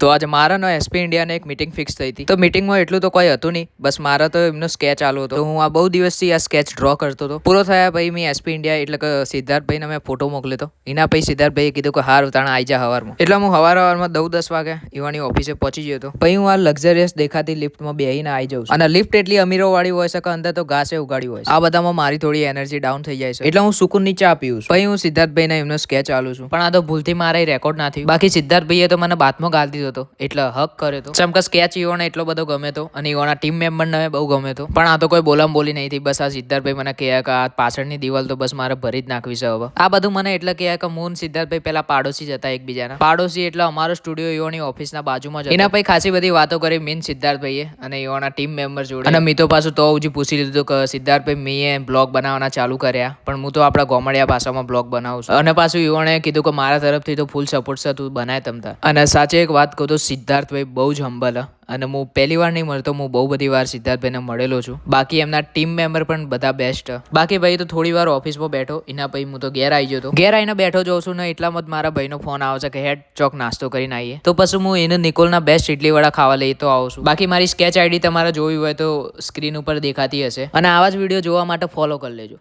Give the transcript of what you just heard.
તો આજે મારા એસપી ઇન્ડિયાને એક મીટિંગ ફિક્સ થઈ હતી. તો મીટિંગમાં એટલું તો કોઈ હતું નહીં, બસ મારા તો એમનો સ્કેચ ચાલુ હતો. તો હું આ બહુ દિવસથી આ સ્કેચ ડ્રો કરતો હતો. પૂરો થયા પછી મેં એસપી ઇન્ડિયા એટલે કે સિદ્ધાર્થભાઈને મેં ફોટો મોકલ્યો હતો. એના પછી સિદ્ધાર્થભાઈએ કીધું કે હાર ઉતાણા આવી જા હવારમાં. એટલે હું હવારમાં 10 વાગે ઈવાની ઓફિસે પહોંચી ગયો હતો. પછી હું આ લક્ઝરિયસ દેખાતી લિફ્ટમાં બેહીને આવી જાઉં છું. અને લિફ્ટ એટલી અમીરો વાળી હોય છે કે અંદર તો ઘાસે ઉગાડી હોય છે. આ બધામાં મારી થોડી એનર્જી ડાઉન થઈ જાય છે, એટલે હું સુકૂન ની ચા પીવું છું. પછી હું સિદ્ધાર્થભાઈને એમનો સ્કેચ ચાલુ છું, પણ આ તો ભૂલથી મારે રેકોર્ડ ના થયું. બાકી સિદ્ધાર્થભાઈએ તો મને બાતમાં ગાળ દીધો હતો, એટલે હક કર્યો હતો. ચમકા સ્કેચ ઈવોને એટલો બધો ગમે તો, અને ઈવોના ટીમ મેમ્બરને બહુ ગમે તો, પણ આ તો કોઈ બોલી નહીં હતી. બસ આ સિદ્ધાર્થભાઈ મને કહે કે આ પાછળની દિવાલ તો બસ મારે ભરી જ નાખવી છે હવે. આ બધું મને એટલે કહે કે હું સિદ્ધાર્થભાઈ પેલા પાડોશી જ હતા એકબીજાના. પાડોશી એટલે અમારો સ્ટુડિયો ઈવોની ઓફિસના બાજુમાં જ. એના પછી ખાસી બધી વાતો કરી મીન સિદ્ધાર્થભાઈએ અને ઈવોના ટીમ મેમ્બર જોડે. અને મેં તો પાછું તો હજી પૂછી લીધું કે સિદ્ધાર્થભાઈ મેં બ્લોગ બનાવવાના ચાલુ કર્યા, પણ હું તો આપણા ગોમડિયા ભાષામાં બ્લોગ બનાવું છું. અને પાછું ઈવોને કીધું કે મારા તરફથી તો ફૂલ સપોર્ટ છે, તું બનાય તમતા. અને સાચે એક વાત કહું તો સિદ્ધાર્થભાઈ બહુ જ હંબલ, અને હું પહેલી વાર નહીં મળતો, હું બહુ બધી વાર સિદ્ધાર્થભાઈને મળેલો છું. બાકી એમના ટીમ મેમ્બર પણ બધા બેસ્ટ. બાકી ભાઈ તો થોડી વાર ઓફિસમાં બેઠો, એના પછી હું તો ઘેર આવી ગયો હતો. ઘેર આવીને બેઠો જોઉં છું ને એટલામાં જ મારા ભાઈનો ફોન આવે છે કે હેડ ચોક નાસ્તો કરીને આવીએ. તો પછી હું એને નિકોલના બેસ્ટ ઇડલી વડા ખાવા લઈ તો આવું છું. બાકી મારી સ્કેચ આઈડી તમારે જોવી હોય તો સ્ક્રીન ઉપર દેખાતી હશે, અને આવા જ વિડીયો જોવા માટે ફોલો કરી લેજો.